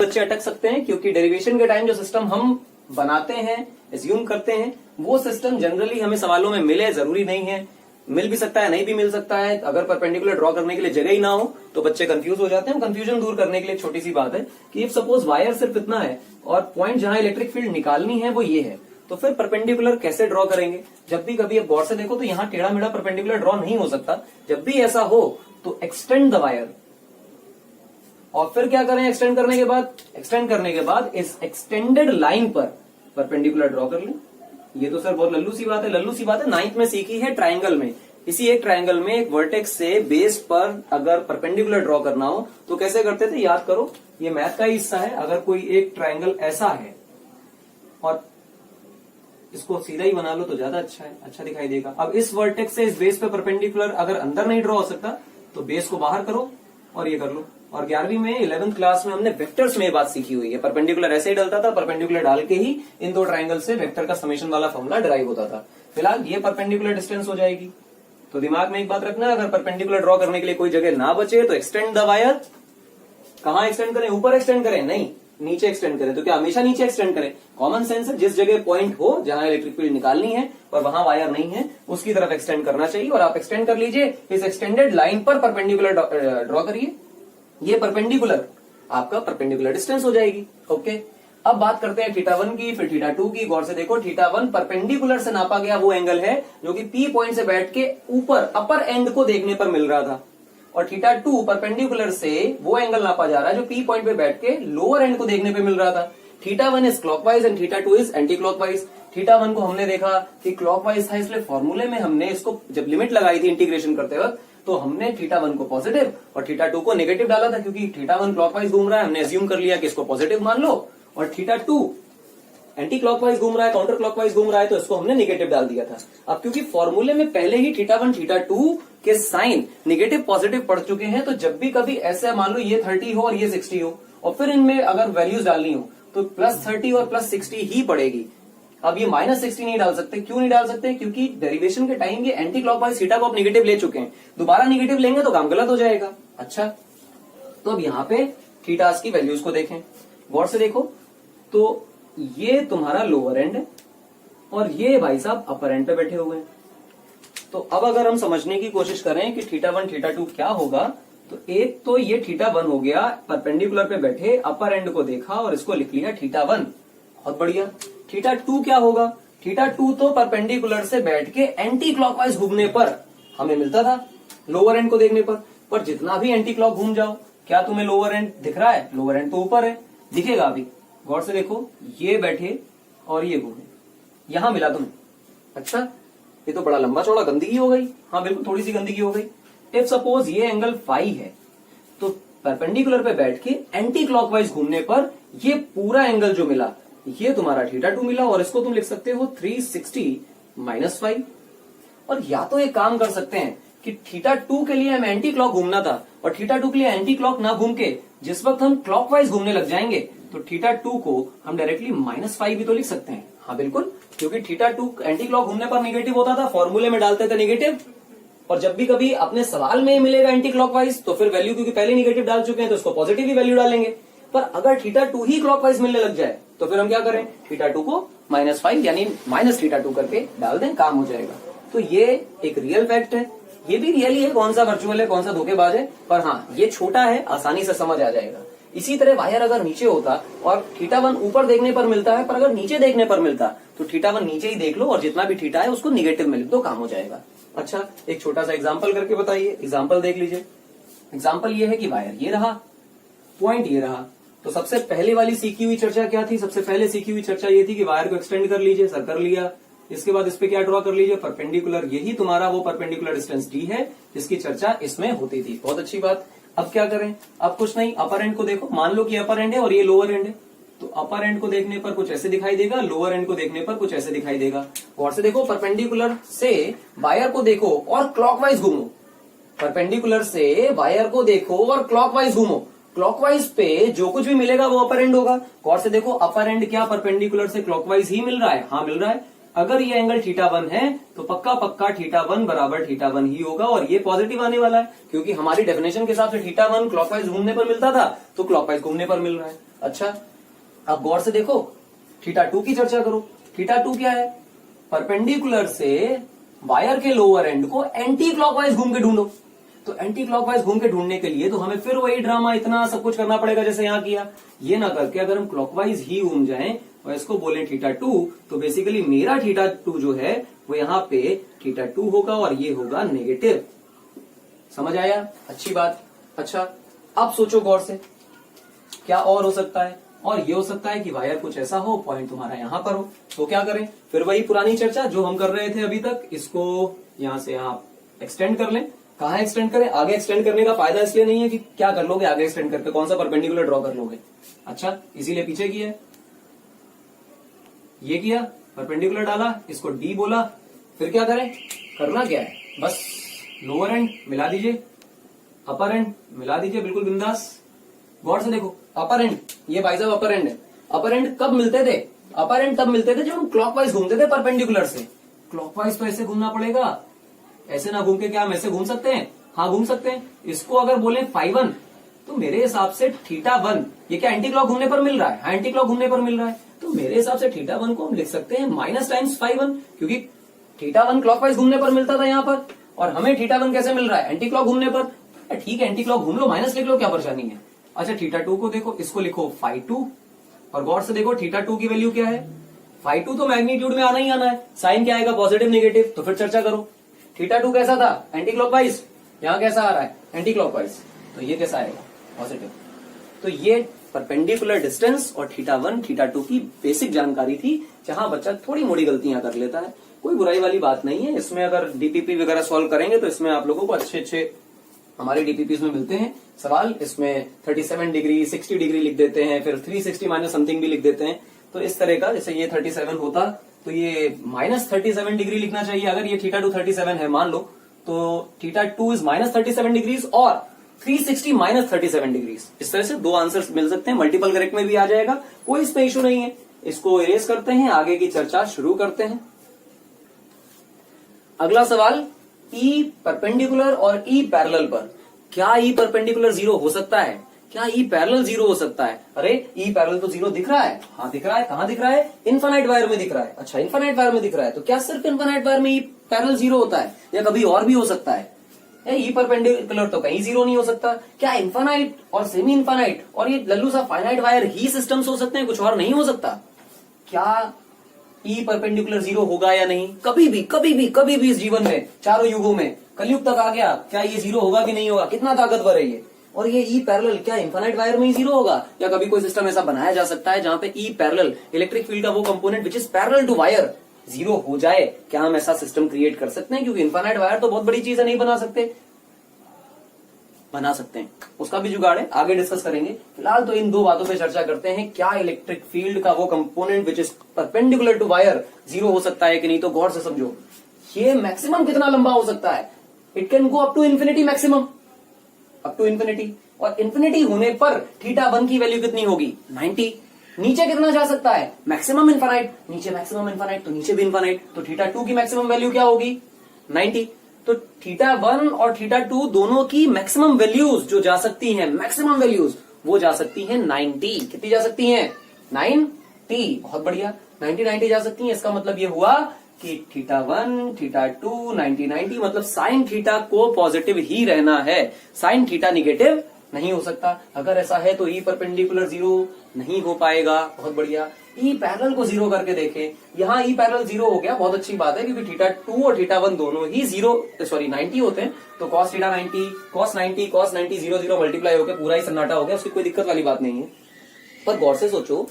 बच्चे अटक सकते हैं क्योंकि डेरिवेशन के टाइम जो सिस्टम हम बनाते हैं, एज्यूम करते हैं, वो सिस्टम जनरली हमें सवालों में मिले, जरूरी नहीं है, मिल भी सकता है, नहीं भी मिल सकता है। अगर परपेंडिकुलर ड्रॉ करने के लिए जगह ही ना हो तो बच्चे कंफ्यूज हो जाते हैं। कंफ्यूजन दूर करने के लिए एक छोटी सी बात है कि इफ सपोज वायर सिर्फ इतना है और पॉइंट जहां इलेक्ट्रिक फील्ड निकालनी है वो ये है, तो फिर परपेंडिकुलर कैसे ड्रॉ करेंगे? जब भी कभी आप गौर से देखो तो यहाँ टेढ़ा मेढ़ा परपेंडिकुलर ड्रॉ नहीं हो सकता। जब भी ऐसा हो तो एक्सटेंड द वायर, और फिर क्या करें? एक्सटेंड करने के बाद इस एक्सटेंडेड लाइन पर परपेंडिकुलर ड्रॉ कर लें। ये तो सर बहुत लल्लू सी बात है, 9th में सीखी है ट्रायंगल में। इसी एक ट्रायंगल में एक वर्टेक्स से बेस पर अगर परपेंडिकुलर ड्रॉ करना हो तो कैसे करते थे, याद करो। ये मैथ का ही हिस्सा है। अगर कोई एक ट्रायंगल ऐसा है और इसको सीधा ही बना लो तो ज्यादा अच्छा है, अच्छा दिखाई देगा। अब इस वर्टेक्स से इस बेस पे परपेंडिकुलर अगर अंदर नहीं ड्रॉ हो सकता तो बेस को बाहर करो और ये कर लो। और 11वीं में 11th क्लास में हमने वेक्टर्स में ये बात सीखी हुई है। परपेंडिकुलर ऐसे ही डलता था, परपेंडिकुलर डाल के ही इन दो ट्रायंगल से वेक्टर का समेशन वाला फॉर्मूला डिराइव होता था। फिलहाल ये परपेंडिकुलर डिस्टेंस हो जाएगी। तो दिमाग में एक बात रखना, अगर परपेंडिकुलर ड्रॉ करने के लिए कोई जगह ना बचे तो एक्सटेंड द वायर। कहां एक्सटेंड करें? ऊपर एक्सटेंड करें? नहीं, नीचे एक्सटेंड करें। तो क्या हमेशा नीचे एक्सटेंड करें? कॉमन सेंस है, जिस जगह पॉइंट हो जहां इलेक्ट्रिक फील्ड निकालनी है और वहां वायर नहीं है उसकी तरफ एक्सटेंड करना चाहिए। और आप एक्सटेंड कर लीजिए, इस एक्सटेंडेड लाइन पर परपेंडिकुलर ड्रॉ करिए। ये परपेंडिकुलर आपका परपेंडिकुलर डिस्टेंस हो जाएगी। ओके, अब बात करते हैं θ1 की, फिर θ2 की। गौर से देखो, θ1 परपेंडिकुलर से नापा गया वो एंगल है जो कि P पॉइंट से बैठ के ऊपर अपर एंड को देखने पर मिल रहा था, और θ2 परपेंडिकुलर से वो एंगल नापा जा रहा है जो P पॉइंट पे बैठ के लोअर एंड को देखने पे मिल रहा था। θ1 is clockwise and θ2 is anti clockwise. θ1 को हमने देखा कि क्लॉकवाइज था, इसलिए फॉर्मूले में हमने इसको जब लिमिट लगाई थी इंटीग्रेशन करते वक्त तो हमने θ1 को पॉजिटिव और θ2 को नेगेटिव डाला था, क्योंकि θ1 क्लॉकवाइज घूम रहा है, हमने एज्यूम कर लिया कि इसको पॉजिटिव मान लो, और θ2 एंटी क्लॉकवाइज घूम रहा है, काउंटर क्लॉकवाइज घूम रहा है, तो इसको हमने नेगेटिव डाल दिया था। अब क्योंकि फॉर्मूले में पहले ही θ1 θ2 के साइन नेगेटिव पॉजिटिव पड़ चुके हैं, तो जब भी कभी ऐसे मान लो ये 30 हो और ये 60 हो और फिर इनमें अगर वैल्यूज डालनी हो तो +30 और +60 ही पड़ेगी। अब ये -60 नहीं डाल सकते। क्यों नहीं डाल सकते? क्योंकि डेरिवेशन के टाइम ये एंटी क्लॉकवाइज थीटा को आप नेगेटिव ले चुके हैं, दोबारा नेगेटिव लेंगे तो काम गलत हो जाएगा। अच्छा, तो अब यहाँ पे थीटास की वैल्यूज को देखें, गौर से देखो। तो ये तुम्हारा लोअर एंड है और ये भाई साहब अपर एंड पे बैठे हुए हैं। तो अब अगर हम समझने की कोशिश करें कि θ1 θ2 क्या होगा, तो एक तो ये θ1 हो गया, परपेंडिकुलर पे बैठे अपर एंड को देखा और इसको लिख लिया θ1, बहुत बढ़िया। θ2 क्या होगा? θ2 तो परपेंडिकुलर से बैठ के एंटी क्लॉकवाइज घूमने पर हमें मिलता था लोअर एंड को देखने पर जितना भी एंटी क्लॉक घूम जाओ, क्या तुम्हें लोअर एंड दिख रहा है? लोअर एंड तो ऊपर है, दिखेगा अभी। गौर से देखो, ये बैठे और ये घूमे, यहां मिला तुम्हें। अच्छा, ये तो बड़ा लंबा चौड़ा गंदगी हो गई। हाँ बिल्कुल, थोड़ी सी गंदगी हो गई। इफ सपोज ये एंगल फाई है तो परपेंडिकुलर पे बैठ के एंटी क्लॉकवाइज घूमने पर ये पूरा एंगल जो मिला ये तुम्हारा θ2 मिला, और इसको तुम लिख सकते हो 360 - 5। और या तो एक काम कर सकते हैं कि θ2 के लिए हमें एंटी क्लॉक घूमना था और θ2 के लिए एंटी क्लॉक ना घूम के जिस वक्त हम क्लॉकवाइज घूमने लग जाएंगे तो θ2 को हम डायरेक्टली -5 भी तो लिख सकते हैं। हाँ बिल्कुल, क्योंकि θ2 एंटी क्लॉक घूमने पर नेगेटिव होता था, फॉर्मूले में डालते थे नेगेटिव, और जब भी कभी अपने सवाल में मिलेगा एंटी क्लॉकवाइज तो फिर वैल्यू क्योंकि पहले नेगेटिव डाल चुके हैं तो इसको पॉजिटिव ही वैल्यू डालेंगे। पर अगर θ2 ही क्लॉकवाइज मिलने लग जाए तो फिर हम क्या करें? θ2 को -5 यानी -θ2 करके डाल दें, काम हो जाएगा। तो ये एक रियल फैक्ट है, ये भी रियल ही है, कौन सा वर्चुअल है कौन सा धोखेबाज है, पर हाँ ये छोटा है, आसानी से समझ आ जाएगा। इसी तरह वायर अगर नीचे होता और θ1 ऊपर देखने पर मिलता है, पर अगर नीचे देखने पर मिलता तो θ1 नीचे ही देख लो और जितना भी θ है उसको निगेटिव में लिख दो, काम हो जाएगा। अच्छा, एक छोटा सा एग्जाम्पल करके बताइए। एग्जाम्पल देख लीजिए। एग्जाम्पल ये है कि वायर ये रहा, पॉइंट ये रहा। तो सबसे पहले वाली सीखी हुई चर्चा क्या थी? सबसे पहले सीखी हुई चर्चा ये थी कि वायर को एक्सटेंड कर लीजिए, सर कर लिया। इसके बाद इस पे क्या ड्रॉ कर लीजिए? परपेंडिकुलर। यही तुम्हारा वो परपेंडिकुलर डिस्टेंस डी है जिसकी चर्चा इसमें होती थी। बहुत अच्छी बात। अब क्या करें? अब कुछ नहीं, अपर एंड को देखो। मान लो कि अपर एंड है और ये लोअर एंड है, तो अपर एंड को देखने पर कुछ ऐसे दिखाई देगा, लोअर एंड को देखने पर कुछ ऐसे दिखाई देगा। गौर से देखो, परपेंडिकुलर से वायर को देखो और क्लॉकवाइज घूमो। परपेंडिकुलर से वायर को देखो और क्लॉकवाइज घूमो। क्लॉकवाइज पे जो कुछ भी मिलेगा वो अपर एंड होगा। गौर से देखो, अपर एंड क्या परपेंडिकुलर से क्लॉकवाइज ही मिल रहा है? हाँ मिल रहा है। अगर ये एंगल θ1 है तो पक्का पक्का θ1 बराबर θ1 ही होगा, और ये पॉजिटिव आने वाला है क्योंकि हमारी डेफिनेशन के हिसाब से θ1 क्लॉकवाइज घूमने पर मिलता था तो क्लॉकवाइज घूमने पर मिल रहा है। अच्छा, अब गौर से देखो, थीटा 2 की चर्चा करो। थीटा 2 क्या है? परपेंडिकुलर से वायर के लोअर एंड को एंटी क्लॉकवाइज घूम के ढूंढो। तो एंटी क्लॉकवाइज घूम के ढूंढने के लिए तो हमें फिर वही ड्रामा, इतना सब कुछ करना पड़ेगा जैसे यहां किया। ये ना करके अगर हम क्लॉकवाइज ही घूम जाएं और इसको बोले थीटा 2, तो बेसिकली मेरा थीटा 2 जो है वो यहाँ पे थीटा 2 होगा और ये होगा नेगेटिव। समझ आया? अच्छी बात। अच्छा, अब सोचो गौर से, क्या और हो सकता है? और ये हो सकता है कि वायर कुछ ऐसा हो, पॉइंट तुम्हारा यहां पर हो, तो क्या करें? फिर वही पुरानी चर्चा जो हम कर रहे थे अभी तक, इसको यहां से यहां एक्सटेंड कर लें। कहां एक्सटेंड करें? आगे एक्सटेंड करने का फायदा इसलिए नहीं है कि क्या कर लोगे आगे एक्सटेंड करके, कौन सा परपेंडिकुलर ड्रॉ कर लोगे। अच्छा, इसीलिए पीछे किया, ये किया, परपेंडिकुलर डाला, इसको डी बोला। फिर क्या करें? करना क्या है? बस लोअर एंड मिला दीजिए, अपर एंड मिला दीजिए, बिल्कुल बिंदास। गौर से देखो, अपर एंड, ये भाई साहब अपर एंड है। अपर एंड कब मिलते थे? अपर एंड तब मिलते थे जब हम क्लॉकवाइज घूमते थे परपेंडिकुलर से। क्लॉकवाइज तो ऐसे घूमना पड़ेगा, ऐसे ना घूम के क्या हम ऐसे घूम सकते हैं? हाँ घूम सकते हैं। इसको अगर बोले φ1, तो मेरे हिसाब से θ1, ये क्या एंटी क्लॉक घूमने पर मिल रहा है? हाँ एंटी क्लॉक घूमने पर मिल रहा है, तो मेरे हिसाब से θ1 को हम लिख सकते हैं माइनस टाइम्स φ1, क्योंकि θ1 क्लॉकवाइज घूमने पर मिलता था यहाँ पर, और हमें θ1 कैसे मिल रहा है? एंटी क्लॉक घूमने पर। ठीक है, एंटी क्लॉक घूम लो, माइनस लिख लो, क्या परेशानी है। अच्छा, θ2 को देखो, इसको लिखो φ2, और गौर से देखो θ2 की वैल्यू क्या है? φ2 तो मैग्नीट्यूड में आना ही आना है, साइन क्या आएगा? Positive negative. तो फिर चर्चा करो, θ2 कैसा था? Anti clockwise. यहां कैसा आ रहा है? Anti clockwise. तो ये कैसा आएगा? पॉजिटिव। तो ये परपेंडिकुलर डिस्टेंस और θ1 θ2 की बेसिक जानकारी थी, जहां बच्चा थोड़ी मोड़ी गलतियां कर लेता है। कोई बुराई वाली बात नहीं है इसमें। अगर डीपीपी वगैरह सॉल्व करेंगे तो इसमें आप लोगों को अच्छे हमारे डीपीपी में मिलते हैं सवाल। इसमें 37 डिग्री 60 डिग्री लिख देते हैं, फिर 360 माइनस समथिंग भी लिख देते हैं। तो इस तरह का, जैसे ये 37 होता तो ये माइनस 37 डिग्री लिखना चाहिए। अगर ये θ2 37 है मान लो, तो θ2 इज माइनस 37 डिग्रीज और 360 माइनस 37 डिग्रीज। इस तरह से दो आंसर्स मिल सकते हैं, मल्टीपल करेक्ट में भी आ जाएगा, कोई इसमें इशू नहीं है। इसको इरेज करते हैं, आगे की चर्चा शुरू करते हैं। अगला सवाल, ई परपेंडिकुलर और ई पैरेलल पर क्या ई परपेंडिकुलर 0 हो सकता है? क्या ई पैरेलल 0 हो सकता है? अरे ई पैरेलल तो 0 दिख रहा है। हाँ दिख रहा है। कहां दिख रहा है? इनफाइनाइट वायर में दिख रहा है। अच्छा, इनफाइनाइट वायर में दिख रहा है, तो क्या सिर्फ इनफाइनाइट वायर में ई पैरेलल 0 होता है या कभी और भी हो सकता है? ई परपेंडिकुलर तो कहीं 0 नहीं हो सकता। क्या इनफाइनाइट और सेमी इनफाइनाइट और ये लल्लू सा फाइनाइट वायर ही सिस्टम्स हो सकते हैं, कुछ और नहीं हो सकता? क्या ई परपेंडिकुलर 0 होगा या नहीं? कभी भी इस जीवन में, चारों युगों में, कलयुग तक आ गया, क्या ये 0 होगा कि नहीं होगा? कितना ताकतवर है ये। और ये ई पैरेलल क्या इनफाइनाइट वायर में ही 0 होगा, या कभी कोई सिस्टम ऐसा बनाया जा सकता है जहां पे ई पैरेलल, इलेक्ट्रिक फील्ड का वो component which is parallel to wire, 0 हो जाए? क्या हम ऐसा सिस्टम क्रिएट कर सकते हैं? क्योंकि इनफाइनाइट वायर तो बहुत बड़ी चीज है, नहीं बना सकते। बना सकते हैं, उसका भी जुगाड़ है, आगे डिस्कस करेंगे। फिलहाल तो इन दो बातों पे चर्चा करते हैं, क्या इलेक्ट्रिक फील्ड का वो component which is perpendicular to wire 0 हो सकता है कि नहीं। तो गौर से समझो, ये मैक्सिमम कितना लंबा हो सकता है? It can go up to infinity, maximum up to infinity. और इन्फिनिटी होने पर θ1 की वैल्यू कितनी होगी? 90। नीचे कितना जा सकता है? Maximum infinite. नीचे मैक्सिमम इनफाइनाइट, तो नीचे भी इनफाइनाइट। तो θ2 की मैक्सिमम वैल्यू क्या होगी? 90। तो θ1 और θ2 दोनों की मैक्सिमम वैल्यूज जो जा सकती हैं, मैक्सिमम वैल्यूज वो जा सकती हैं 90। कितनी जा सकती हैं? 90। बहुत बढ़िया, 90 जा सकती हैं। इसका मतलब ये हुआ कि θ1 θ2 90 मतलब साइन थीटा को पॉजिटिव ही रहना है, साइन थीटा निगेटिव नहीं हो सकता। अगर ऐसा है तो ई परपेंडिकुलर 0 नहीं हो पाएगा। बहुत बढ़िया, ई पैरेलल को 0 करके देखें। यहाँ ई पैरेलल 0 हो गया, बहुत अच्छी बात है, क्योंकि θ2 और θ1 दोनों ही 90 होते हैं। तो cos θ 90 cos 90 0 मल्टीप्लाई होकर पूरा ही सन्नाटा हो गया, उसकी कोई दिक्कत वाली बात नहीं है। पर गौर से सोचो,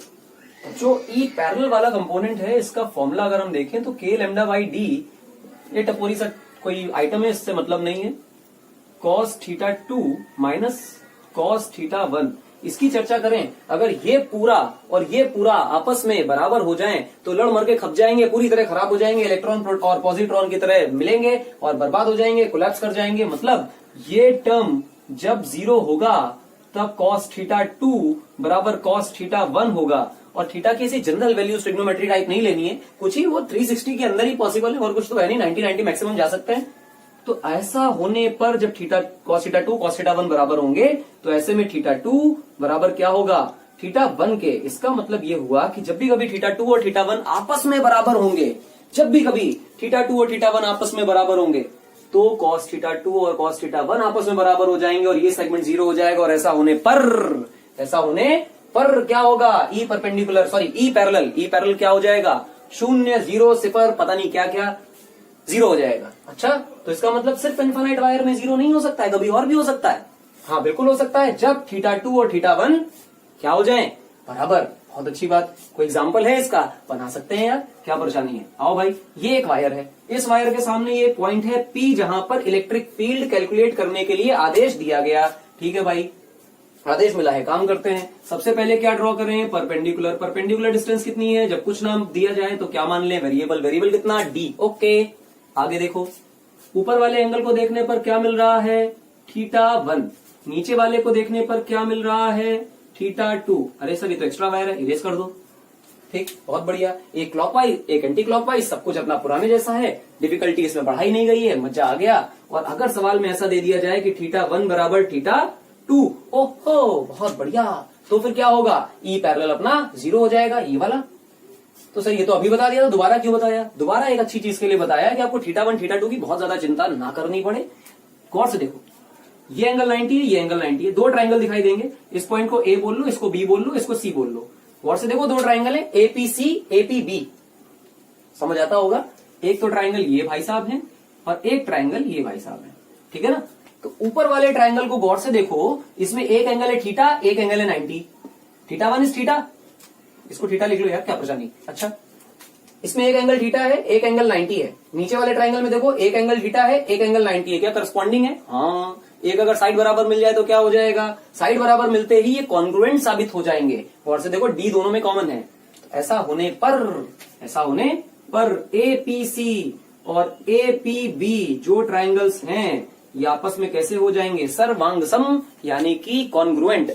जो ई पैरेलल वाला कंपोनेंट है, इसका फॉर्मूला अगर हम देखें तो k लैम्डा बाई डी, ये टपोरी सा कोई आइटम है, इससे मतलब नहीं है। cos θ2 माइनस cos θ1, इसकी चर्चा करें, अगर ये पूरा और ये पूरा आपस में बराबर हो जाएं तो लड़ मर के खप जाएंगे, पूरी तरह खराब हो जाएंगे, इलेक्ट्रॉन और पॉजिट्रॉन की तरह मिलेंगे और बर्बाद हो जाएंगे, कोलैप्स कर जाएंगे। मतलब ये टर्म जब 0 होगा तब cos θ2 बराबर cos θ1 होगा। और थीटा की ऐसी जनरल वैल्यू ट्रिग्नोमेट्री टाइप नहीं लेनी है, कुछ ही वो 360 के अंदर ही पॉसिबल है, और कुछ तो है नहीं, 90 मैक्सिमम जा सकते हैं। तो ऐसा होने पर जब cos θ2 cos θ1 बराबर होंगे, तो ऐसे में θ2 बराबर क्या होगा? θ1 के, इसका मतलब ये हुआ कि जब भी कभी θ2 और θ1 आपस में बराबर होंगे, जब भी कभी θ2 और θ1 आपस में बराबर होंगे तो cos θ2 और cos θ1 आपस में बराबर हो जाएंगे और ये सेगमेंट 0 हो जाएगा। और ऐसा होने पर क्या होगा, E perpendicular sorry E parallel क्या हो जाएगा, 0 0 0 पता नहीं क्या क्या 0 हो जाएगा। अच्छा, तो इसका मतलब सिर्फ इनफाइनाइट वायर में 0 नहीं हो सकता है, कभी और भी हो सकता है। हाँ बिल्कुल हो सकता है, जब θ2 और θ1 क्या हो जाए, बराबर। बहुत अच्छी बात, कोई एग्जांपल है इसका, बना सकते हैं यार, क्या परेशानी है। आओ भाई, ये एक वायर है, इस वायर के सामने ये पॉइंट है P, जहां पर इलेक्ट्रिक फील्ड कैलकुलेट करने के लिए आदेश दिया गया। ठीक है भाई, आदेश मिला है, काम करते हैं। सबसे पहले क्या ड्रॉ करें, परपेंडिकुलर डिस्टेंस कितनी है, जब कुछ नाम दिया जाए तो क्या मान लें, वेरिएबल कितना, d। ओके, आगे देखो, ऊपर वाले एंगल को देखने पर क्या मिल रहा है, θ1, नीचे वाले को देखने पर क्या मिल रहा है, θ2। अरे सर ये तो एक्स्ट्रा वायर है, इरेज कर दो। ठीक, बहुत बढ़िया, एक क्लॉकवाइज एक एंटी क्लॉकवाइज, सब कुछ अपना पुराने जैसा है, डिफिकल्टी इसमें बढ़ाई नहीं गई है, मजा आ गया। और अगर सवाल में ऐसा दे दिया जाए कि θ1 बराबर θ2, ओहो बहुत बढ़िया, तो फिर क्या होगा, ई पैरेलल अपना 0 हो जाएगा, ये वाला। तो सर ये तो अभी बता दिया था, दोबारा क्यों बताया, दोबारा एक अच्छी चीज के लिए बताया कि आपको θ1 θ2 की बहुत ज्यादा चिंता ना करनी पड़े। गौर से देखो, ये एंगल 90 है, ये एंगल 90 है, दो ट्राइंगल दिखाई देंगे, इस पॉइंट को ए बोल लो, इसको बी बोल लो, इसको सी बोल लो। गौर से देखो, दो ट्राइंगल है, एपीसी एपीबी, समझ आता होगा। एक तो ट्राइंगल ये भाई साहब है और एक ट्राइंगल ये भाई साहब है, ठीक है ना। तो ऊपर वाले ट्राइंगल को गौर से देखो, इसमें एक एंगल है थीटा, एक एंगल है 90, θ1 इज थीटा, इसको थीटा लिख लो यार, क्या परेशानी। अच्छा, इसमें एक एंगल थीटा है, एक एंगल 90 है। नीचे वाले ट्राइंगल में देखो, एक एंगल थीटा है, एक एंगल 90 है, क्या करस्पॉन्डिंग है, हाँ। एक अगर साइड बराबर मिल जाए तो क्या हो जाएगा, साइड बराबर मिलते ही ये कॉन्ग्रुएंट साबित हो जाएंगे। और से देखो, डी दोनों में कॉमन है, तो ऐसा होने पर एपीसी और एपीबी जो ट्राइंगल्स हैं ये आपस में कैसे हो जाएंगे, सर्वांगसम, यानी कि कॉन्ग्रुएंट।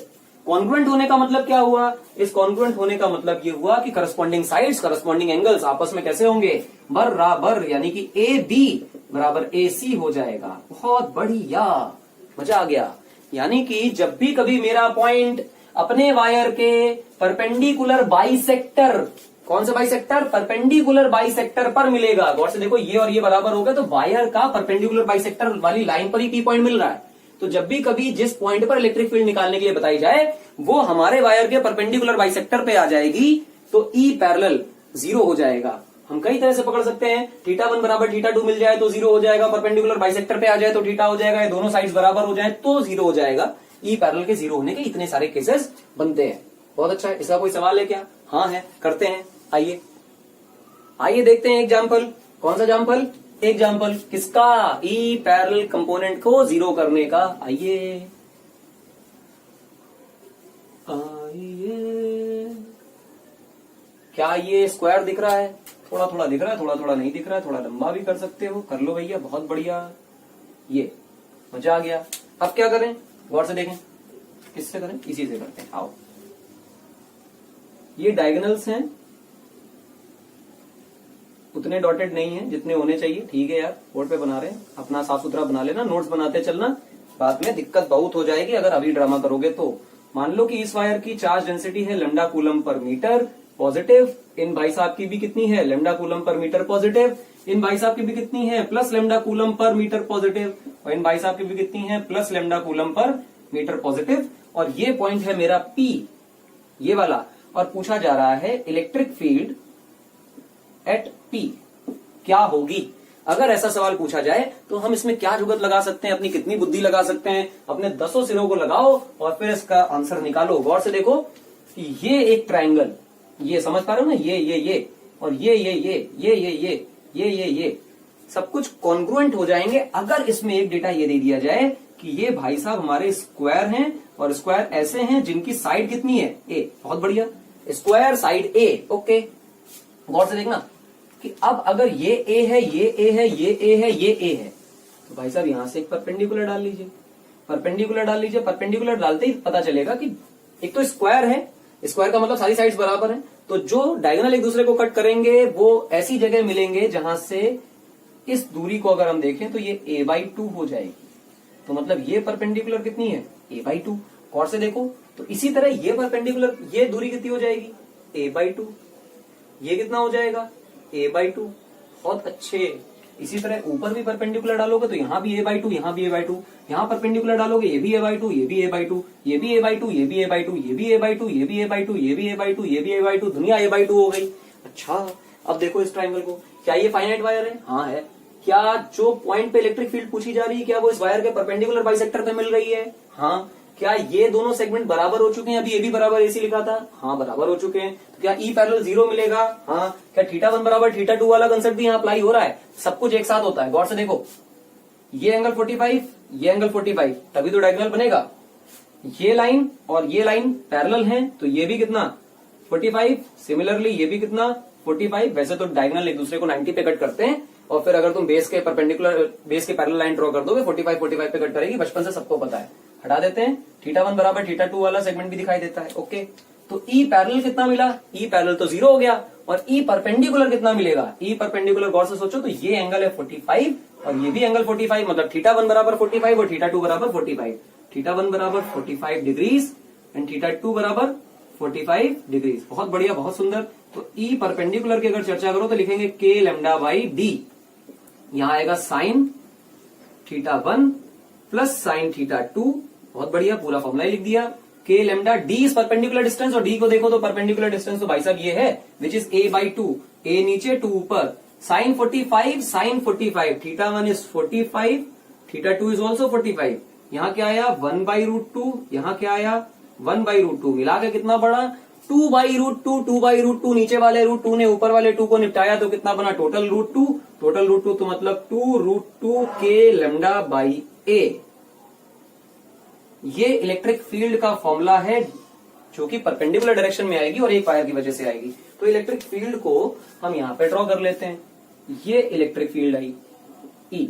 कॉन्ग्रुएंट होने का मतलब क्या हुआ, इस कॉन्ग्रुएंट होने का मतलब ये हुआ कि करस्पॉन्डिंग साइड्स, करस्पॉन्डिंग एंगल्स आपस में कैसे होंगे, बराबर, यानी कि ए बी बराबर ए सी हो जाएगा। बहुत बढ़िया, मजा आ गया। यानी कि जब भी कभी मेरा पॉइंट अपने वायर के परपेंडिकुलर बाइसेक्टर, कौन सा बाइसेक्टर, परपेंडिकुलर बाइसेक्टर पर मिलेगा। गौर से देखो, ये और ये बराबर हो गए तो वायर का परपेंडिकुलर बाइसेक्टर वाली लाइन पर ही पी पॉइंट मिल रहा है। तो जब भी कभी जिस पॉइंट पर इलेक्ट्रिक फील्ड निकालने के लिए बताई जाए वो हमारे वायर के परपेंडिकुलर बाइसेक्टर पे आ जाएगी, तो ई पैरेलल 0 हो जाएगा। हम कई तरह से पकड़ सकते हैं, θ1 बराबर θ2 मिल जाए तो 0 हो जाएगा, परपेंडिकुलर बाइसेक्टर पे आ जाए तो थीटा हो जाएगा, दोनों साइड्स बराबर हो जाए तो 0 हो जाएगा। ई पैरेलल के 0 होने के इतने सारे केसेस बनते हैं। बहुत अच्छा है, इसका कोई सवाल है क्या, हाँ है, करते हैं। आइए देखते हैं एग्जाम्पल। कौन सा एग्जाम्पल, एग्जाम्पल किसका, ई पैरेलल कंपोनेंट को 0 करने का। आइए क्या ये स्क्वायर दिख रहा है, थोड़ा थोड़ा दिख रहा है, थोड़ा थोड़ा नहीं दिख रहा है, थोड़ा लंबा भी कर सकते हो, कर लो भैया, बहुत बढ़िया, ये मजा आ गया। अब क्या करें, गौर से देखें, किससे करें, इसी से करते हैं। आओ, ये डायगोनल्स हैं, उतने डॉटेड नहीं है जितने होने चाहिए, ठीक है यार, बोर्ड पे बना रहे हैं, अपना साफ सुथरा बना लेना, नोट्स बनाते चलना, बाद में दिक्कत बहुत हो जाएगी अगर अभी ड्रामा करोगे तो। मान लो कि इस वायर की चार्ज डेंसिटी है lambda coulomb per metre positive, इन भाई साहब की भी कितनी है, lambda coulomb per metre positive, इन भाई साहब की भी कितनी है, plus lambda coulomb per metre positive, और इन भाई साहब की भी कितनी है, plus lambda coulomb per metre positive. और ये पॉइंट है मेरा P, ये वाला, और पूछा जा रहा है इलेक्ट्रिक फील्ड एट P क्या होगी। अगर ऐसा सवाल पूछा जाए तो हम इसमें क्या जुगत लगा सकते हैं, अपनी कितनी बुद्धि लगा सकते हैं, अपने 10 सिरों को लगाओ और फिर इसका आंसर निकालो। गौर से देखो कि ये एक ट्राइंगल, ये समझ पा रहे हो ना, ये और ये सब कुछ कॉन्ग्रुएंट हो जाएंगे अगर इसमें एक डेटा ये दे दिया जाए कि ये भाई साहब हमारे स्क्वायर हैं और स्क्वायर ऐसे हैं जिनकी साइड कितनी है, ए। बहुत बढ़िया, स्क्वायर साइड ए, ओके। गौर से देखना कि अब अगर ये ए है, ये ए है, ये ए है, ये ए है, तो भाई साहब यहां से एक परपेंडिकुलर डाल लीजिए, परपेंडिकुलर डालते ही पता चलेगा कि एक तो स्क्वायर है, स्क्वायर का मतलब सारी साइड्स बराबर हैं, तो जो डायगोनल एक दूसरे को कट करेंगे वो ऐसी जगह मिलेंगे जहां से इस दूरी को अगर हम देखें तो ये a/2 हो जाएगी। तो मतलब ये परपेंडिकुलर कितनी है, a/2। और से देखो तो इसी तरह ये परपेंडिकुलर, ये दूरी कितनी हो जाएगी, a/2, ये कितना हो जाएगा, a/2। बहुत अच्छे। इसी तरह ऊपर भी परपेंडिकुलर डालोगे तो यहाँ भी a/2, यहाँ भी a/2, यहाँ परपेंडिकुलर डालोगे ये भी a/2, ये भी a/2, ये भी a/2, ये भी a/2, ये भी a/2, ये भी a/2, ये भी a/2, ये भी a/2, दुनिया a/2 हो गई। अच्छा, अब देखो इस ट्रायंगल को, क्या ये फाइनाइट वायर है? हाँ है। क्या जो पॉइंट पे इलेक्ट्रिक फील्ड पूछी जा रही है, क्या वो इस वायर के परपेंडिकुलर बाइसेक्टर पे मिल रही है? हाँ। क्या ये दोनों सेगमेंट बराबर हो चुके हैं? अभी ये भी बराबर ऐसे लिखा था, हाँ बराबर हो चुके हैं। तो क्या E पैरेलल 0 मिलेगा? हाँ। क्या θ1 बराबर θ2 वाला कंसेप्ट भी यहाँ अप्लाई हो रहा है? सब कुछ एक साथ होता है, गौर से देखो। ये एंगल 45, ये एंगल 45, तभी तो डायगोनल बनेगा। ये लाइन और ये लाइन पैरेलल हैं, तो ये भी कितना, 45। सिमिलरली ये भी कितना, 45। वैसे तो डायगोनल एक दूसरे को 90 पे कट करते हैं, और फिर अगर तुम बेस के परपेंडिकुलर, बेस के पैरेलल लाइन ड्रॉ कर दोगे 45 45 पे कट करेगी, बचपन से सबको पता है। हटा देते हैं, θ1 बराबर θ2 वाला सेगमेंट भी दिखाई देता है। ओके, तो E पैरेलल कितना मिला? E पैरेलल तो 0 हो गया, और E परपेंडिकुलर कितना मिलेगा? E परपेंडिकुलर गौर से सोचो, तो ये एंगल है 45 और ये भी एंगल 45, मतलब θ1 बराबर 45 और θ2 बराबर 45। θ1 बराबर 45 डिग्रीज एंड θ2 बराबर 45 डिग्रीज। बहुत बढ़िया, बहुत सुंदर। तो E परपेंडिकुलर की अगर चर्चा करो तो लिखेंगे k λ/d। यहां आएगा साइन θ1 प्लस साइन θ2। बहुत बढ़िया, पूरा फॉर्मूला लिख दिया। k λ d is perpendicular distance, और d को देखो तो परपेंडिकुलर डिस्टेंस तो भाई साहब ये है, विच इज a/2। a नीचे 2 ऊपर, sine 45 sine 45, θ1 is 45, θ2 is also 45। यहाँ क्या आया, 1/√2, यहाँ क्या आया 1/√2, मिला के कितना बड़ा 2/√2। 2/√2, नीचे वाले √2 ने ऊपर वाले 2 को निपटाया तो कितना बना, टोटल √2। टोटल √2 तो मतलब 2√2 k λ/a। ये इलेक्ट्रिक फील्ड का फॉर्मूला है, जो कि परपेंडिकुलर डायरेक्शन में आएगी और एक वायर की वजह से आएगी। तो इलेक्ट्रिक फील्ड को हम यहां पे ड्रॉ कर लेते हैं। ये इलेक्ट्रिक फील्ड आई E।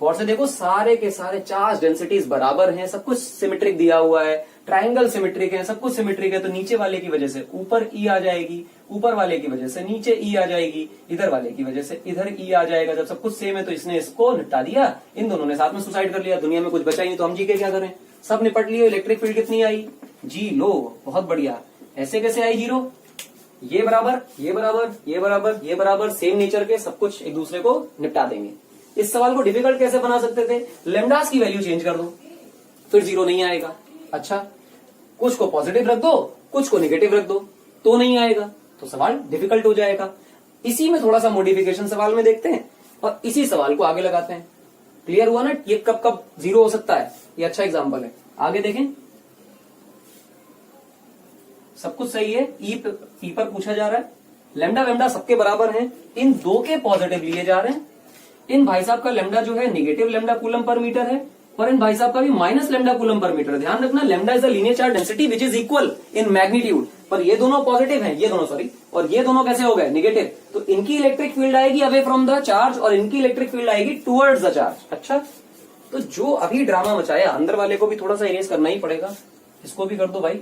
गौर से देखो, सारे के सारे चार्ज डेंसिटीज बराबर हैं, सब कुछ सिमेट्रिक दिया हुआ है, ट्रायंगल सिमेट्रिक है, सब कुछ सिमेट्रिक है। तो नीचे वाले की वजह से ऊपर E आ जाएगी, ऊपर वाले की वजह से नीचे E आ जाएगी, इधर वाले की वजह से इधर E आ जाएगा। जब सब कुछ सेम है तो इसने इसको निपटा दिया, इन दोनों ने साथ में सुसाइड कर लिया, दुनिया में कुछ बचा ही नहीं, तो हम जी के क्या करें, सब निपट लिए। इलेक्ट्रिक फील्ड कितनी आई, जी लो। बहुत बढ़िया। ऐसे कैसे आई 0? ये बराबर, ये बराबर, ये बराबर, ये बराबर, सेम नेचर के, सब कुछ एक दूसरे को निपटा देंगे। इस सवाल को डिफिकल्ट कैसे बना सकते थे, लेमडास की वैल्यू चेंज कर दो, फिर 0 नहीं आएगा। अच्छा, कुछ को पॉजिटिव रख दो, कुछ को नेगेटिव रख दो, तो नहीं आएगा, तो सवाल डिफिकल्ट हो जाएगा। इसी में थोड़ा सा मॉडिफिकेशन सवाल में देखते हैं और इसी सवाल को आगे लगाते हैं। क्लियर हुआ ना, ये कब कब 0 हो सकता है, ये अच्छा एग्जाम्पल है। आगे देखें, सब कुछ सही है, ई पर पूछा जा रहा है, लेमडा वेमडा सबके बराबर हैं, इन दो के पॉजिटिव लिए जा रहे हैं। इन भाई साहब का लेमडा जो है negative lambda coulomb per metre है, और इन भाई साहब का भी minus lambda coulomb per metre. ध्यान रखना, lambda is a linear charge density which is equal in magnitude, पर ये दोनों पॉजिटिव हैं, ये दोनों सॉरी, और ये दोनों कैसे हो गए, निगेटिव। तो इनकी इलेक्ट्रिक फील्ड आएगी अवे फ्रॉम द चार्ज और इनकी इलेक्ट्रिक फील्ड आएगी टुवर्ड्स द चार्ज। अच्छा, तो जो अभी ड्रामा मचाया, अंदर वाले को भी थोड़ा सा इरेज करना ही पड़ेगा, इसको भी कर दो भाई।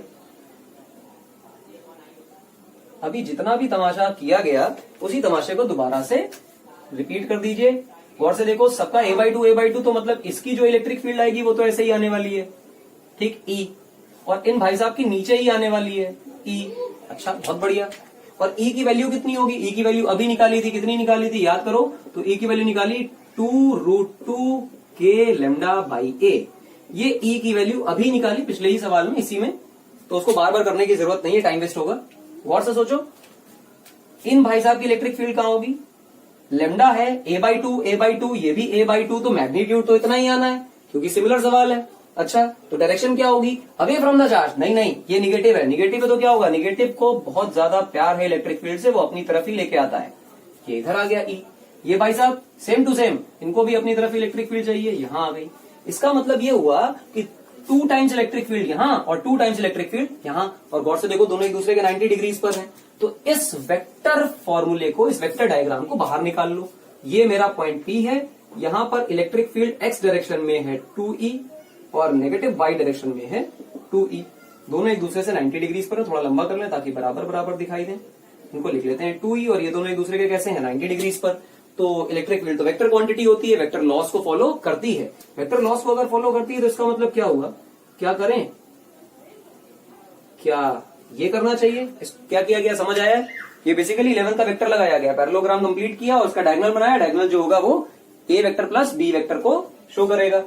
अभी जितना भी तमाशा किया गया उसी तमाशे को दोबारा से रिपीट कर दीजिए। गौर से देखो, सबका a/2 तो मतलब इसकी जो इलेक्ट्रिक फील्ड आएगी वो तो ऐसे ही आने वाली है, ठीक, E, और इन भाई साहब की नीचे ही आने वाली है E। अच्छा, बहुत बढ़िया। और E की वैल्यू कितनी होगी, E की वैल्यू अभी निकाली थी, कितनी निकाली थी याद करो, तो E की वैल्यू निकाली 2√2 k λ/a। ये E की वैल्यू अभी निकाली पिछले ही सवाल में, इसी में, तो उसको बार बार करने की जरूरत नहीं है, टाइम वेस्ट होगा। गौर से सोचो, इन भाई साहब की इलेक्ट्रिक फील्ड कहां होगी, लेमडा है a/2, ये भी a/2, तो मैग्नीट्यूड तो इतना ही आना है क्योंकि सिमिलर सवाल है। अच्छा, तो डायरेक्शन क्या होगी, अवे फ्रॉम द चार्ज, नहीं नहीं, ये निगेटिव है, निगेटिव है तो क्या होगा, निगेटिव को बहुत ज्यादा प्यार है इलेक्ट्रिक फील्ड से, वो अपनी तरफ ही लेके आता है। ये इधर आ गया E। ये भाई साहब सेम टू सेम, इनको भी अपनी तरफ इलेक्ट्रिक फील्ड चाहिए, यहां आ गई। इसका मतलब ये हुआ कि 2 टाइम्स इलेक्ट्रिक फील्ड यहां और 2 टाइम्स इलेक्ट्रिक फील्ड यहां, और गौर से देखो दोनों एक दूसरे के 90 डिग्रीज पर हैं। तो इस वेक्टर फॉर्मूले को, इस वेक्टर डायग्राम को बाहर निकाल लो। ये मेरा पॉइंट P है, यहां पर इलेक्ट्रिक फील्ड x डायरेक्शन में है 2E और नेगेटिव y डायरेक्शन में है 2E। दोनों एक दूसरे से 90 डिग्रीज पर है, थोड़ा लंबा कर लें ताकि बराबर बराबर दिखाई दे। इनको लिख लेते हैं 2E, और ये दोनों एक दूसरे के कैसे हैं, 90 डिग्रीज पर। तो इलेक्ट्रिक फील्ड तो वेक्टर क्वांटिटी होती है, वेक्टर लॉस को फॉलो करती है। वेक्टर लॉस को अगर फॉलो करती है तो इसका मतलब क्या हुआ, क्या करें, क्या ये करना चाहिए? क्या किया गया समझ आया? ये बेसिकली 11 का वेक्टर लगाया गया, पैरेललोग्राम कंप्लीट किया और उसका डायगोनल बनाया। डायगोनल जो होगा वो ए वेक्टर प्लस बी वेक्टर को शो करेगा।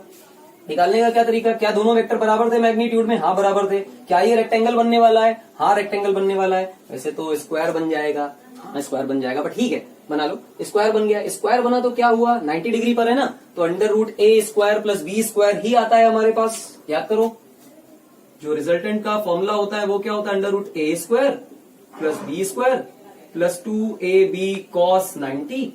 निकालने का क्या तरीका? क्या दोनों वेक्टर बराबर थे मैग्नीट्यूड में? हाँ बराबर थे। क्या ये रेक्टेंगल बनने वाला है? हाँ रेक्टेंगल बनने वाला है। वैसे तो स्क्वायर बन जाएगा, हाँ स्क्वायर बन जाएगा, बट ठीक है बना लो। स्क्वायर बन गया। स्क्वायर बना तो क्या हुआ? 90 डिग्री पर है ना, तो under root a square plus b square ही आता है हमारे पास। याद करो, जो रिजल्टेंट का फॉर्मूला होता है वो क्या होता है? Under root a square plus b square plus 2ab cos 90,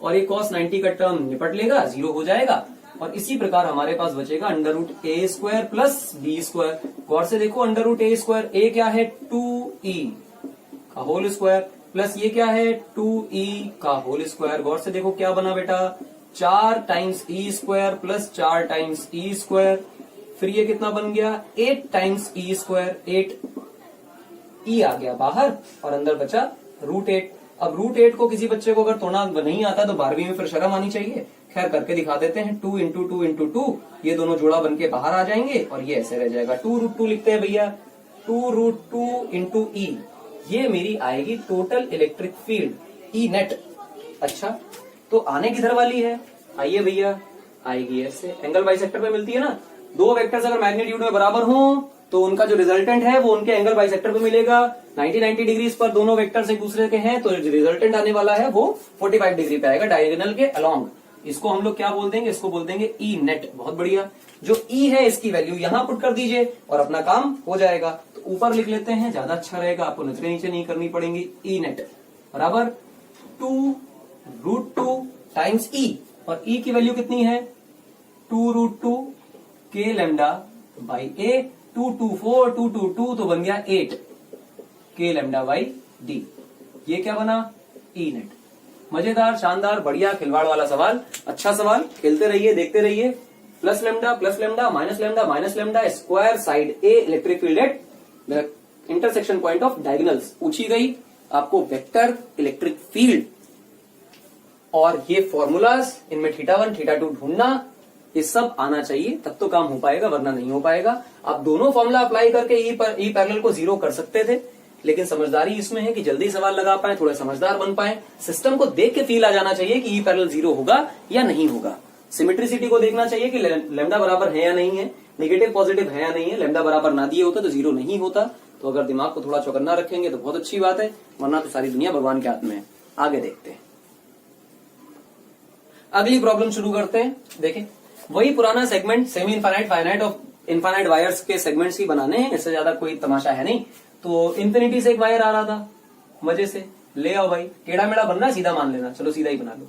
और ये cos 90 का टर्म निपट लेगा, 0 हो जाएगा। और इसी प्रकार हमारे पास बचेगा under root a square plus b square. गौर से देखो, अंडर रूट ए स्क्वायर, ए क्या है? 2e का होल स्क्वायर प्लस ये क्या है? 2e का होल स्क्वायर। गौर से देखो क्या बना बेटा? 4 times E square plus 4 times E square. फिर ये कितना बन गया? 8 टाइम्स ई स्क्वायर। 8 ई आ गया बाहर और अंदर बचा रूट 8। अब रूट 8 को किसी बच्चे को अगर तोड़ना नहीं आता तो 12वीं में फिर शर्म आनी चाहिए। खैर करके दिखा देते हैं। 2 इंटू 2 इंटू 2, ये दोनों जोड़ा बन के बाहर आ जाएंगे और ये ऐसे रह जाएगा। 2 रूट 2 लिखते हैं भैया। 2 रूट 2 इंटू ई, ये मेरी आएगी total electric field, E net. अच्छा, तो आने किधर वाली है? आइए भैया, आएगी ऐसे, एंगल बाइसेक्टर पे मिलती है ना। दो वेक्टर्स अगर मैग्नीट्यूड में बराबर हों तो उनका जो रिजल्टेंट है वो उनके एंगल बाइसेक्टर पे मिलेगा। 90 डिग्रीज पर दोनों वेक्टर्स एक दूसरे के हैं तो जो रिजल्टेंट आने वाला है वो 45 डिग्री पे आएगा डायगोनल के अलोंग। इसको हम लोग क्या बोल देंगे? इसको बोल देंगे ई नेट। बहुत बढ़िया। जो ई है इसकी वैल्यू यहां पुट कर दीजिए और अपना काम हो जाएगा। तो ऊपर लिख लेते हैं, ज्यादा अच्छा रहेगा, आपको नजरें नीचे नहीं करनी पड़ेंगी। ई नेट बराबर 2 रूट 2 टाइम्स ई, और ई की वैल्यू कितनी है? 2 रूट 2 के लैम्डा बाई ए। 2 2 4 2 2 2 तो बन गया 8 के लैम्डा बाई डी। ये क्या बना? E net. मजेदार, शानदार, बढ़िया, खिलवाड़ वाला सवाल। अच्छा सवाल, खेलते रहिए, देखते रहिए। Plus lambda minus lambda square side A electric field at intersection point of diagonals पूछी गई। आपको वेक्टर इलेक्ट्रिक फील्ड और ये फॉर्मूलाज, इनमें θ1 θ2 ढूंढना, ये सब आना चाहिए, तब तो काम हो पाएगा, वरना नहीं हो पाएगा। आप दोनों फॉर्मूला अप्लाई करके ई पैरेलल को 0 कर सकते थे, लेकिन समझदारी इसमें है कि जल्दी सवाल लगा पाए, थोड़े समझदार बन पाए। सिस्टम को देख के फील आ जाना चाहिए कि ई पैरेलल 0 होगा या नहीं होगा। सिमेट्रिसिटी को देखना चाहिए कि लैम्डा बराबर है या नहीं है, नेगेटिव पॉजिटिव है या नहीं है। लैम्डा बराबर ना दिए होता तो 0 नहीं होता। तो अगर दिमाग को थोड़ा चौकन्ना रखेंगे तो बहुत अच्छी बात है, वरना तो सारी दुनिया भगवान के हाथ में है। आगे देखते हैं, अगली प्रॉब्लम शुरू करते हैं। देखें, वही पुराना सेगमेंट, सेमी इनफाइनाइट, फाइनाइट और इनफाइनाइट वायर्स के सेगमेंट्स ही बनाने हैं, इससे ज्यादा कोई तमाशा है नहीं। तो इंफिनिटी से एक वायर आ रहा था, मजे से ले आओ भाई। टेढ़ा मेढ़ा बनना है, सीधा मान लेना, चलो सीधा ही बना लो।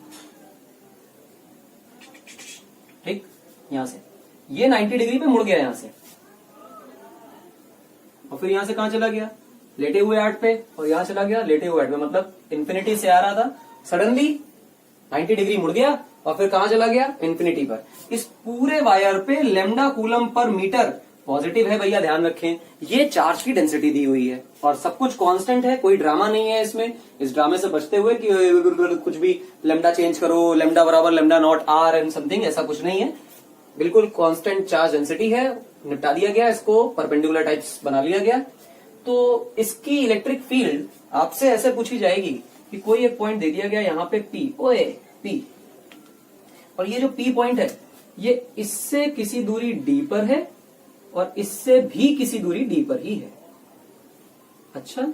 ठीक, यहां से ये 90 डिग्री पे मुड़ गया यहां से, और फिर यहां से कहां चला गया? लेटे हुए आर्ट पे, और यहां चला गया लेटे हुए आर्ट पे। मतलब इंफिनिटी से आ रहा था, सडनली 90 डिग्री मुड़ गया और फिर कहां चला गया? इंफिनिटी पर। इस पूरे वायर पे lambda coulomb per metre positive है भैया, ध्यान रखें। ये चार्ज की डेंसिटी दी हुई है और सब कुछ कांस्टेंट है, कोई ड्रामा नहीं है इसमें। इस ड्रामे से बचते हुए कि कुछ भी लैम्डा चेंज करो, लैम्डा बराबर lambda naught R and something, ऐसा कुछ नहीं है। बिल्कुल कांस्टेंट चार्ज डेंसिटी है, निपटा दिया गया, इसको परपेंडिकुलर टाइप्स बना लिया गया। तो इसकी इलेक्ट्रिक फील्ड आपसे ऐसे पूछी जाएगी कि कोई एक पॉइंट दे दिया गया यहाँ पे पी, ओए पी, और ये जो पी पॉइंट है ये इससे किसी दूरी डी पर है और इससे भी किसी दूरी डी पर ही है। अच्छा,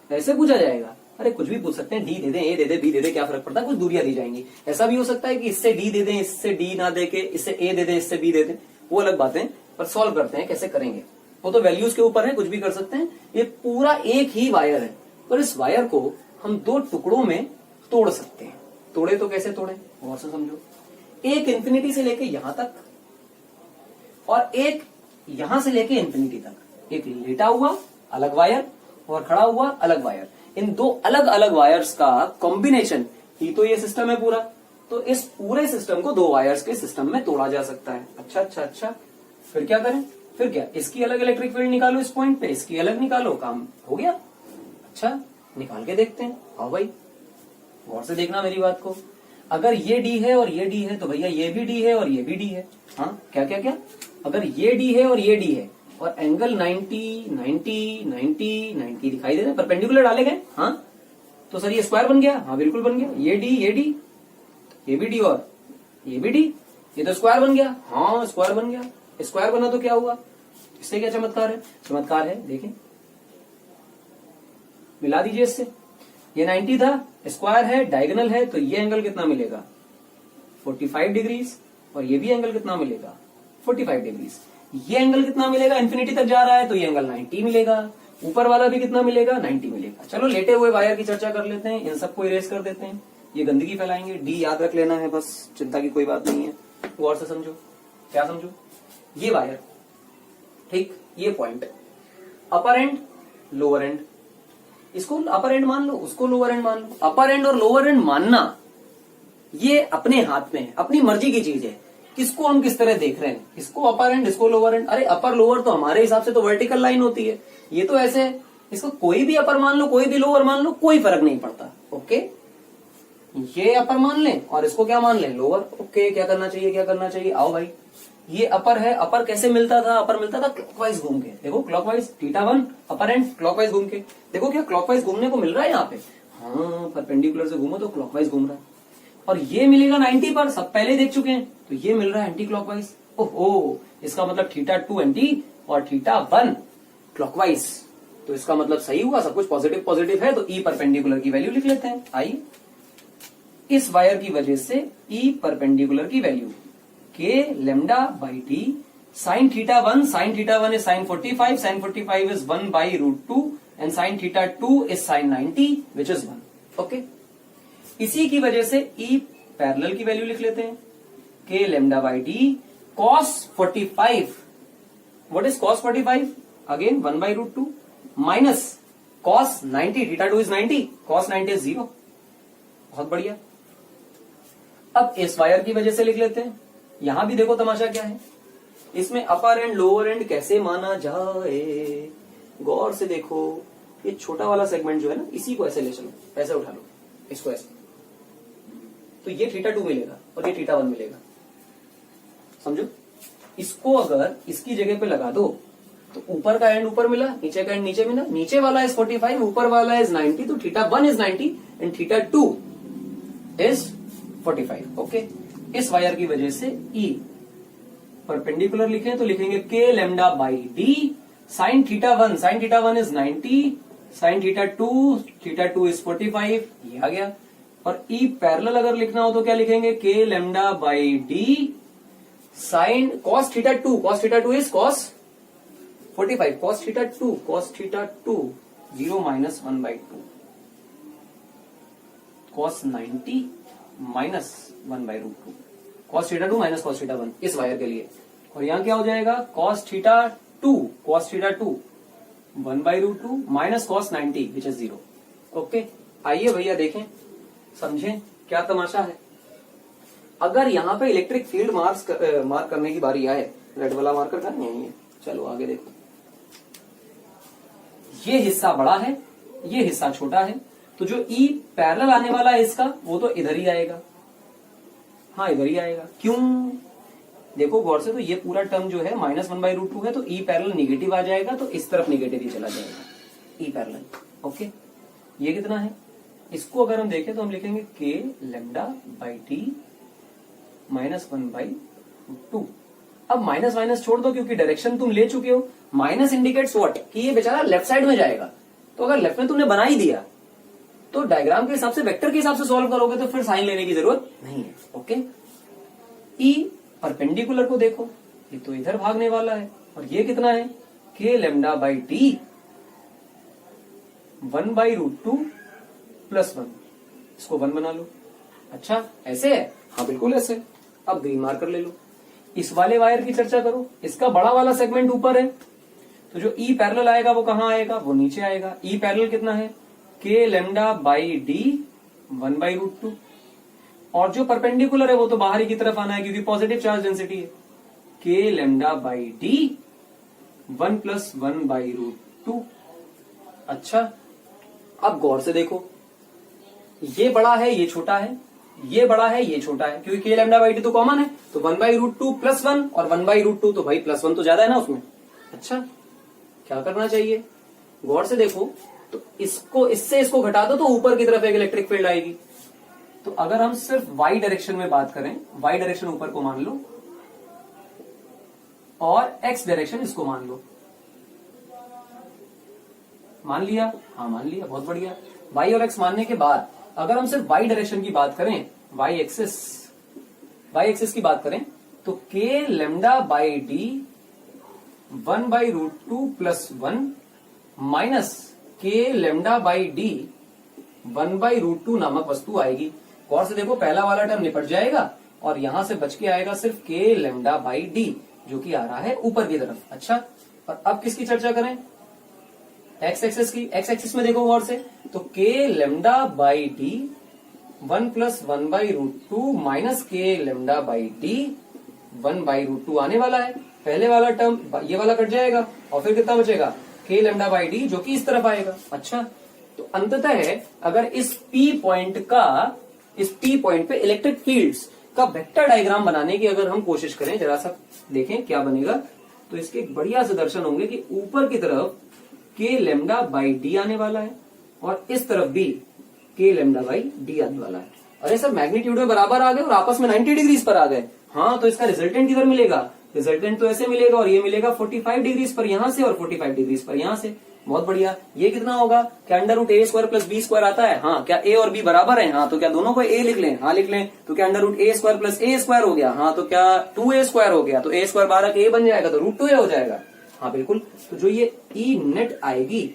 ऐसे पूछा जाएगा? अरे कुछ भी पूछ सकते हैं, डी दे दें, ए दे दे, बी दे दे, क्या फर्क पड़ता है, कुछ दूरियां दी जाएंगी। ऐसा भी हो सकता है कि इससे डी दे दें, इससे डी ना दे के इससे ए दे दें, इससे बी दे दें, वो अलग बातें, पर सॉल्व करते हैं, कैसे करेंगे वो तो वैल्यूज के ऊपर है, कुछ भी कर सकते हैं। ये पूरा एक ही वायर है, पर इस वायर को हम 2 टुकड़ों में तोड़ सकते हैं। तोड़े तो कैसे तोड़े, और से समझो। एक इंफिनिटी से लेके यहां तक और एक यहां से लेके इंफिनिटी तक। एक लेटा हुआ अलग वायर और खड़ा हुआ अलग वायर, इन 2 अलग अलग वायर्स का कॉम्बिनेशन ही तो ये सिस्टम है पूरा। तो इस पूरे सिस्टम को 2 वायर्स के सिस्टम में तोड़ा जा सकता है। अच्छा अच्छा अच्छा, फिर क्या करें? फिर क्या, इसकी अलग इलेक्ट्रिक फील्ड निकालो इस पॉइंट पे, इसकी अलग निकालो, काम हो गया। अच्छा, निकाल के देखते हैं। आओ भाई, गौर से देखना मेरी बात को। अगर ये डी है और ये डी है तो भैया ये भी डी है और ये भी डी है। हाँ, क्या क्या क्या, अगर ये डी है और ये डी है और एंगल 90 90 90 90 दिखाई दे रहा है, परपेंडिकुलर डाले गए। हाँ तो सर ये स्क्वायर बन गया, हाँ बिल्कुल बन गया। ये डी, ये डी, ये भी डी और ये भी डी, ये तो स्क्वायर बन गया। हाँ स्क्वायर बन गया, स्क्वायर बना तो क्या हुआ, इससे क्या चमत्कार है, चमत्कार है देखें, मिला दीजिए इससे। ये 90 था, स्क्वायर है, डायगोनल है, तो ये एंगल कितना मिलेगा 45 डिग्रीज, और ये भी एंगल कितना मिलेगा 45 डिग्रीज। ये एंगल कितना मिलेगा, इंफिनिटी तक जा रहा है तो ये एंगल 90 मिलेगा, ऊपर वाला भी कितना मिलेगा 90 मिलेगा। चलो लेटे हुए वायर की चर्चा कर लेते हैं, इन सबको इरेज कर देते हैं, ये गंदगी फैलाएंगे। डी याद रख लेना है बस, चिंता की कोई बात नहीं है, गौर से समझो। क्या समझो, ये वायर, ठीक, ये point, upper and lower and, इसको अपर एंड मान लो, उसको लोअर एंड मान लो। अपर एंड और लोअर एंड मानना ये अपने हाथ में है, अपनी मर्जी की चीज है, किसको हम किस तरह देख रहे हैं, इसको अपर एंड, इसको लोअर एंड। अरे अपर लोअर तो हमारे हिसाब से तो वर्टिकल लाइन होती है, ये तो ऐसे है, इसको कोई भी अपर मान लो, कोई भी लोअर मान लो, कोई फर्क नहीं पड़ता। ओके, ये अपर मान लें और इसको क्या मान लें, लोअर। ओके, क्या करना चाहिए, क्या करना चाहिए, आओ भाई, ये अपर है, अपर कैसे मिलता था, अपर मिलता था क्लॉकवाइज घूम के, देखो क्लॉकवाइज, θ1 अपर एंड क्लॉकवाइज घूम के, देखो क्या क्लॉकवाइज घूमने को मिल रहा है यहाँ पे। हाँ परपेंडिकुलर से घूमो तो क्लॉकवाइज घूम रहा है, और ये मिलेगा 90 पर, सब पहले देख चुके हैं, तो ये मिल रहा है एंटी क्लॉकवाइज। ओहो, इसका मतलब θ2 एंटी और θ1 क्लॉकवाइज, तो इसका मतलब सही हुआ, सब कुछ पॉजिटिव पॉजिटिव है, तो ई परपेंडिकुलर की वैल्यू लिख लेते हैं। आइए, इस वायर की वजह से ई परपेंडिकुलर की value k lambda by t sine θ1, sine θ1 is sin 45, sin 45 is 1 by √2 and sin θ2 is sin 90 which is 1। Okay, इसी की वजह से ई पैरेलल की वैल्यू लिख लेते हैं, के lambda by T cos 45, what is cos 45, again 1 by √2 minus cos 90, θ2 is 90, cos 90 is 0। बहुत बढ़िया। अब इस वायर की वजह से लिख लेते हैं, यहां भी देखो तमाशा क्या है, इसमें अपर एंड लोअर एंड कैसे माना जाए, गौर से देखो। ये छोटा वाला सेगमेंट जो है ना, इसी को ऐसे ले चलो, ऐसे उठा लो इसको ऐसे, तो ये θ2 मिलेगा और ये θ1 मिलेगा, समझो। इसको अगर इसकी जगह पे लगा दो तो ऊपर का एंड ऊपर मिला, नीचे का एंड नीचे मिला, नीचे वाला इज 45, ऊपर वाला इज 90, तो θ1 इज 90 एंड θ2 इज 45। ओके, इस वायर की वजह से ई परपेंडिकुलर लिखें तो लिखेंगे k lambda by d sine θ1, sine θ1 is 90, sine θ2 is 45, ये आ गया। और ई पैरेलल अगर लिखना हो तो क्या लिखेंगे, k lambda by d sine cos θ2 is cos 45, cos θ2 0 minus 1 by 2, cos 90 minus 1 by √2, cos θ2 minus cos θ1 इस वायर के लिए। और यहां क्या हो जाएगा, cos θ2 1 by √2 minus cos 90 which is 0। Okay, आइए भैया देखें, समझें क्या तमाशा है। अगर यहां पे इलेक्ट्रिक फील्ड मार्क करने की बारी आए, रेड वाला मार्कर था नहीं है, चलो आगे देखो, ये हिस्सा बड़ा है, ये हिस्सा छोटा है, तो जो ई पैरेलल आने वाला है इसका, वो तो इधर ही आएगा। हाँ इधर ही आएगा, क्यों, देखो गौर से, तो ये पूरा टर्म जो है माइनस 1 बाई √2 है, तो ई पैरेलल निगेटिव आ जाएगा, तो इस तरफ निगेटिव ही चला जाएगा ई पैरेलल। ओके, ये कितना है, इसको अगर हम देखें तो हम लिखेंगे k lambda by T minus 1 by √2। अब माइनस माइनस छोड़ दो, क्योंकि डायरेक्शन तुम ले चुके हो। माइनस इंडिकेट्स व्हाट, कि ये बेचारा लेफ्ट साइड में जाएगा, तो अगर लेफ्ट में तुमने बना ही दिया तो डायग्राम के हिसाब से, वेक्टर के हिसाब से सॉल्व करोगे तो फिर साइन लेने की जरूरत नहीं है। ओके, ई परपेंडिकुलर को देखो, ये तो इधर भागने वाला है, और ये कितना है, के lambda by T 1 by √2 plus 1, इसको 1 बना लो। अच्छा ऐसे है, हाँ बिल्कुल ऐसे। अब ग्रीन मार्कर ले लो, इस वाले वायर की चर्चा करो, इसका बड़ा वाला सेगमेंट ऊपर है, तो जो ई पैरेलल आएगा वो कहां आएगा, वो नीचे आएगा। ई पैरेलल कितना है, के लैम्डा बाई डी 1 बाई √2, और जो परपेंडिकुलर है वो तो बाहरी की तरफ आना है, क्योंकि पॉजिटिव चार्ज डेंसिटी है, के lambda by D 1 plus 1 by √2। अच्छा, अब गौर से देखो, ये बड़ा है ये छोटा है, ये बड़ा है ये छोटा है, क्योंकि के लैम्डा बाई डी तो कॉमन है, तो 1 बाई √2 प्लस 1, और 1 बाई √2 तो भाई प्लस 1 तो ज्यादा है ना उसमें, अच्छा, क्या करना चाहिए, गौर से देखो, तो इसको इससे इसको घटा दो तो ऊपर की तरफ एक इलेक्ट्रिक फील्ड आएगी। तो अगर हम सिर्फ वाई डायरेक्शन में बात करें, वाई डायरेक्शन ऊपर को मान लो और एक्स डायरेक्शन इसको मान लो, मान लिया, हाँ मान लिया, बहुत बढ़िया। वाई और एक्स मानने के बाद अगर हम सिर्फ वाई डायरेक्शन की बात करें, वाई एक्सिस की बात करें, तो के lambda by D 1/√2 plus 1 minus के लेमडा बाई डी 1/√2 नामक वस्तु आएगी। गौर से देखो, पहला वाला टर्म निपट जाएगा और यहां से बच के आएगा सिर्फ के लेमडा बाई डी, जो कि आ रहा है ऊपर की तरफ। अच्छा, और अब किसकी चर्चा करें, एक्स एक्सिस की। एक्स एक्सिस में देखो गौर से, तो के lambda by D 1 plus 1/√2 minus के लेमडा बाई डी 1/√2 आने वाला है। पहले वाला टर्म ये वाला कट जाएगा और फिर कितना बचेगा, के लेमडा बाई डी, जो कि इस तरफ आएगा। अच्छा, तो अंततः अगर इस पी पॉइंट पे इलेक्ट्रिक फील्ड्स का वेक्टर डायग्राम बनाने की अगर हम कोशिश करें, जरा सा देखें क्या बनेगा, तो इसके बढ़िया से दर्शन होंगे कि ऊपर की तरफ के लेमडा बाई डी आने वाला है और इस तरफ भी के लेमडा बाई डी आने वाला है। अरे सर, मैग्नीट्यूड में बराबर आ गए और आपस में 90 डिग्रीज पर आ गए। हाँ, तो इसका रिजल्टेंट किधर मिलेगा, रिजल्टेंट तो ऐसे मिलेगा, और ये मिलेगा 45 डिग्रीज पर यहां से और 45 डिग्रीज पर यहां से। बहुत बढ़िया। ये कितना होगा, क्या √a² प्लस b² आता है। हाँ, क्या a और b बराबर है, हाँ, तो क्या दोनों को a लिख लें, हाँ लिख लें। तो क्या √a² प्लस a² हो गया, हाँ, तो क्या 2a² हो गया, तो a² 12 के a बन जाएगा, तो √2a हो जाएगा। हाँ बिल्कुल। तो जो ये ई नेट आएगी,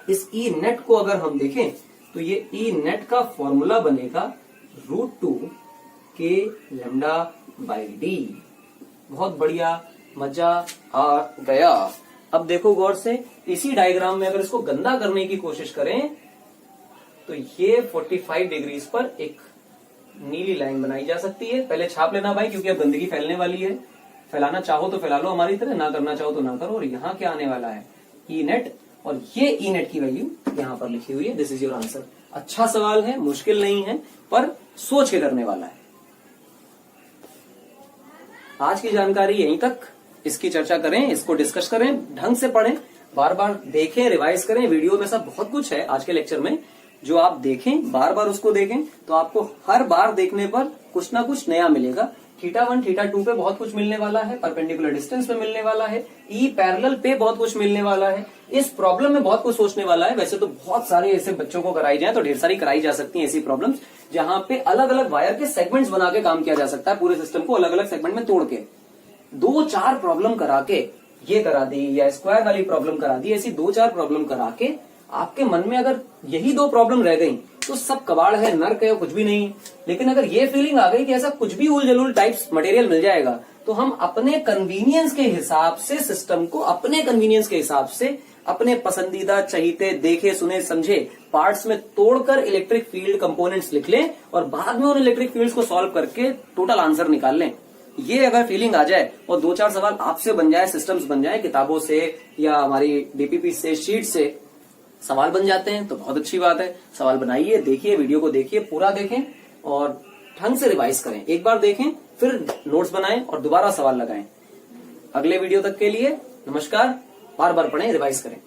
इस ई नेट को अगर हम देखें तो ये ई नेट का फॉर्मूला बनेगा √2 के लेमडा बाई डी। बहुत बढ़िया, मजा आ गया। अब देखो गौर से, इसी डायग्राम में अगर इसको गंदा करने की कोशिश करें तो ये 45 डिग्रीज पर एक नीली लाइन बनाई जा सकती है। पहले छाप लेना भाई, क्योंकि अब गंदगी फैलने वाली है। फैलाना चाहो तो फैला लो हमारी तरह, ना करना चाहो तो ना करो। और यहाँ क्या आने वाला है, ई नेट, और ये ई नेट की वैल्यू यहाँ पर लिखी हुई है। This is your answer. अच्छा सवाल है, मुश्किल नहीं है, पर सोच के करने वाला है। आज की जानकारी यहीं तक। इसकी चर्चा करें, इसको डिस्कस करें, ढंग से पढ़ें, बार बार देखें, रिवाइज करें। वीडियो में सब बहुत कुछ है आज के लेक्चर में, जो आप देखें, बार बार उसको देखें, तो आपको हर बार देखने पर कुछ ना कुछ नया मिलेगा। θ1 θ2 पे बहुत कुछ मिलने वाला है, परपेंडिकुलर डिस्टेंस पे मिलने वाला है, ई पैरेलल पे बहुत कुछ मिलने वाला है, इस प्रॉब्लम में बहुत कुछ सोचने वाला है। वैसे तो बहुत सारे ऐसे बच्चों को कराई जाए तो ढेर सारी कराई जा सकती हैं ऐसी प्रॉब्लम्स, जहां पे अलग अलग वायर के सेगमेंट्स बना के काम किया जा सकता है। पूरे सिस्टम को अलग अलग सेगमेंट में तोड़ के 2-4 प्रॉब्लम करा के ये करा दी, या स्क्वायर वाली प्रॉब्लम करा दी, ऐसी 2-4 प्रॉब्लम करा के आपके मन में अगर यही 2 प्रॉब्लम रह गई तो सब कबाड़ है, नर्क है, कुछ भी नहीं। लेकिन अगर ये फीलिंग आ गई कि ऐसा कुछ भी उल जलूल टाइप्स मटेरियल मिल जाएगा, तो हम अपने कन्वीनियंस के हिसाब से सिस्टम को, अपने कन्वीनियंस के हिसाब से, अपने पसंदीदा चहीते देखे सुने समझे पार्ट्स में तोड़कर इलेक्ट्रिक फील्ड कंपोनेंट्स लिख लें और बाद में उन इलेक्ट्रिक फील्ड्स को सॉल्व करके टोटल आंसर निकाल लें। ये अगर फीलिंग आ जाए और 2-4 सवाल आपसे बन जाए, सिस्टम्स बन जाए, किताबों से या हमारी डीपीपी से, शीट से सवाल बन जाते हैं, तो बहुत अच्छी बात है। सवाल बनाइए, देखिए, वीडियो को देखिए, पूरा देखें और ढंग से रिवाइज करें। एक बार देखें, फिर नोट्स बनाएं और दोबारा सवाल लगाएं। अगले वीडियो तक के लिए नमस्कार। बार बार पढ़ें, रिवाइज करें।